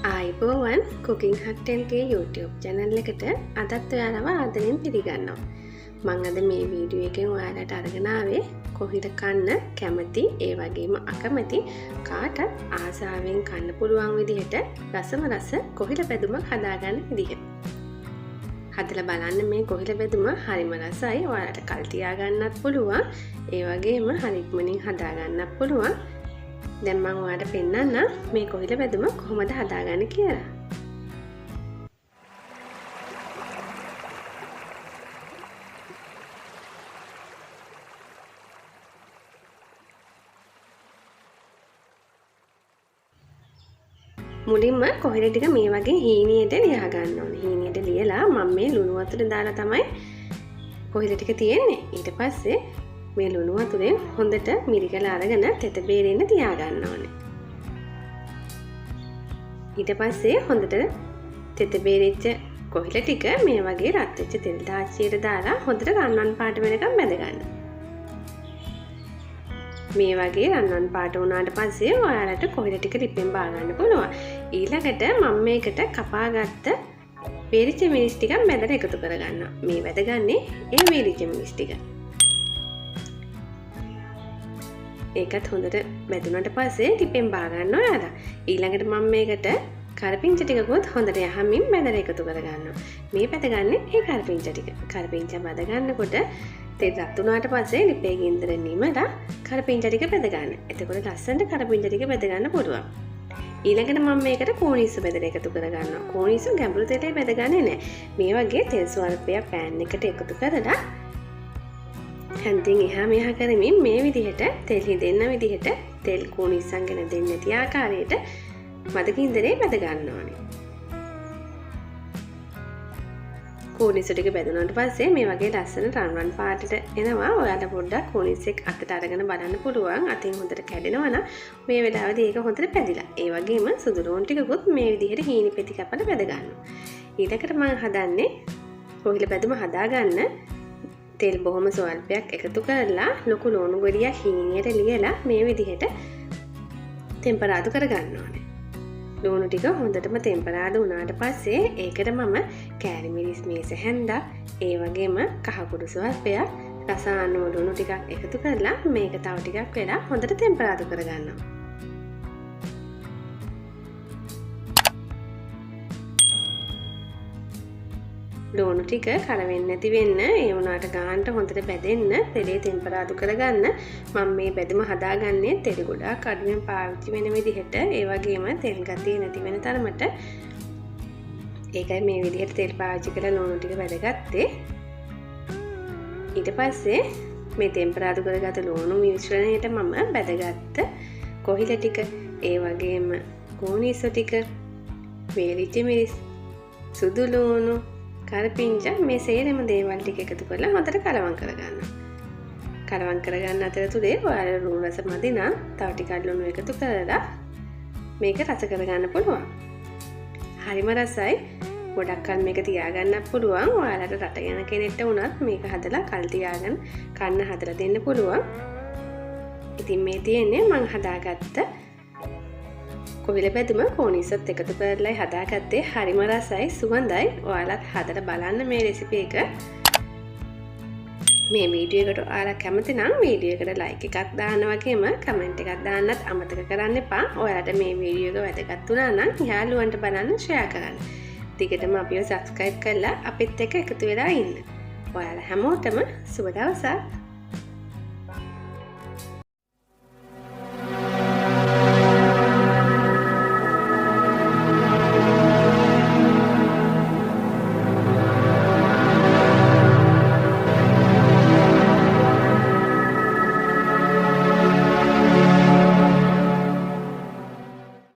ආයිබෝවන් cooking හට්ටල්ගේ YouTube channel එකට අදත් ඔයාලව ආදරෙන් පිළිගන්නවා. මම අද මේ වීඩියෝ එකෙන් ඔයාලට අරගෙන ආවේ කොහිල කන්න කැමති ඒ වගේම අකමැති කාටත් ආසාවෙන් කන්න පුළුවන් විදිහට රසම රස කොහිල බෙදුමක් හදාගන්න විදිහ. හදලා බලන්න මේ කොහිල බෙදුම හරිම රසයි. ඔයාලට කල් තියා ගන්නත් පුළුවන්. ඒ වගේම හරි ඉක්මනින් හදා ගන්නත් පුළුවන්. දැන් මම ඔයාලට පෙන්නන්න මේ කොහිල බෙදුම කොහොමද හදාගන්නේ කියලා. මුලින්ම කොහිල ටික මේ වගේ හීනියට ලියා ගන්න ඕනේ. හීනියට ලියලා මම මේ ලුණු වතුර දාලා තමයි කොහිල ටික තියෙන්නේ. ඊට පස්සේ මේ ලුණු වතුරෙන් හොඳට මිරිකලා අරගෙන තෙත බේරෙන්න තියා ගන්න ඕනේ. ඊට පස්සේ හොඳට තෙත බේරිච්ච කොහිල ටික මේ වගේ රත් වෙච්ච තෙල් දාච්චියට දාලා හොඳට රන්වන් පාට වෙනකම් බැද ගන්න. මේ වගේ රන්වන් පාට වුණාට පස්සේ ඔයාලට කොහිල ටික ලිපෙන් බා ගන්න පුළුවන්. ඊළඟට මම මේකට කපාගත්ත වේලිච්ච මිරිස් ටිකක් මැදට එකතු කරගන්නවා. මේ වැදගන්නේ ඒ වේලිච්ච මිරිස් ටික. ඒකත් හොඳට බැදුනට පස්සේ ටිපෙන් බා ගන්න ඔයාලා. ඊළඟට මම මේකට කරපිංච ටිකකුත් හොඳට යහමින් මැදට එකතු කරගන්නවා. මේ පැදගන්නේ ඒ කරපිංච ටික. කරපිංච බද ගන්නකොට තෙල් රත් වුණාට පස්සේ ලිපේ ගින්දර නිමලා කරපිංච ටික බෙද ගන්න. එතකොට ලස්සනට කරපිංච ටික බෙද ගන්න පුළුවන්. ඊළඟට මම මේකට කෝනිස්සු බෙදලා එකතු කරගන්නවා. කෝනිස්සු ගැඹුරු තෙලේ බෙදගන්නේ නැහැ. මේ වගේ තෙල් ස්වල්පයක් පෑන් එකට එකතු කරලා හැන්තින් එහා මෙහා කරමින් මේ විදිහට තෙල් හිදෙන්න විදිහට තෙල් කෝනිස්සන් ගෙන දෙන්න නැති ආකාරයට මදකින්දරේ බෙද ගන්න ඕනේ. කෝනිස්සු ටික බෙදුනාට පස්සේ මේ වගේ ලස්සන රන්වන් පාටට එනවා. ඔයාලා පොඩ්ඩක් කෝනිස්සෙක් අතට අරගෙන බලන්න පුළුවන්. අතින් හොඳට කැඩෙනවා නම් මේ වෙලාවේදී ඒක හොඳට පැදිලා. ඒ වගේම සුදු ලෝන් ටිකකුත් මේ විදිහට හීනි පෙති කපලා බෙද ගන්නවා. ඊළඟට මම හදන්නේ කොහිල බෙදුම හදාගන්න තෙල් බොහොම ස්වල්පයක් එකතු කරලා ලොකු ලුණු ගොඩියක් හීනියට ලියලා මේ විදිහට ටෙම්පරාදු කරගන්න ඕනේ. ලුණු ටික හොඳටම ටෙම්පරාදු වුණාට පස්සේ ඒකට මම කෑලි මිරිස් මේස හැන්දා ඒ වගේම කහ කුඩු ස්වල්පයක් රස අනුව ලුණු ටිකක් එකතු කරලා මේක තව ටිකක් වෙලා හොඳට ටෙම්පරාදු කරගන්නවා. ලුණු ටික කර වෙන්නේ නැති වෙන්න ඒ වුණාට ගානට හොඳට බැදෙන්න තෙලේ ටෙම්පරාදු කරගන්න මම මේ බෙදුම හදාගන්නේ තෙල් ගොඩාක් අඩුවෙන් පාවිච්චි වෙන විදිහට ඒ වගේම තෙල් ගතිය නැති වෙන තරමට. ඒකයි මේ විදිහට තෙල් පාවිච්චි කරලා ලුණු ටික බැදගත්තේ. ඊට පස්සේ මේ ටෙම්පරාදු කරගත්ත ලුණු මිශ්‍රණයට මම බැදගත්ත කොහිල ටික ඒ වගේම කෝනිස්සු ටික වේලිච්ච මිරිස් සුදු ලුණු කරපිංච මේ සේරම දේවල් ටික එකතු කරලා හොඳට කලවම් කරගන්න. කලවම් කරගන්න අතරතුරේ ඔයාලා ලුණු රස මදි නම් තව ටිකක් ලුණු එකතු කරලා මේක රස කරගන්න පුළුවන්. හරිම රසයි. ගොඩක් කල් මේක තියාගන්නත් පුළුවන්. ඔයාලට රට යන කෙනෙක්ට වුණත් මේක හදලා කල් තියාගෙන කන්න හදලා දෙන්න පුළුවන්. ඉතින් මේ තියෙන්නේ මං හදාගත්ත කොහිල බෙදුම කෝනිස්සත් එකතු කරලා හදාගත්තේ. හරිම රසයි සුවඳයි. ඔයාලත් හදලා බලන්න මේ රෙසිපි එක. මේ වීඩියෝ එකට ඔයාලා කැමති නම් වීඩියෝ එකට ලයික් එකක් දාන්න වගේම කමෙන්ට් එකක් දාන්නත් අමතක කරන්න එපා. ඔයාලට මේ වීඩියෝ එක වැදගත් වුණා නම් යාළුවන්ට බලන්න ෂෙයා කරන්න. දිගටම අපිව සබ්ස්ක්‍රයිබ් කරලා අපිත් එක්ක එකතු වෙලා ඉන්න. ඔයාලා හැමෝටම සුබ දවසක්.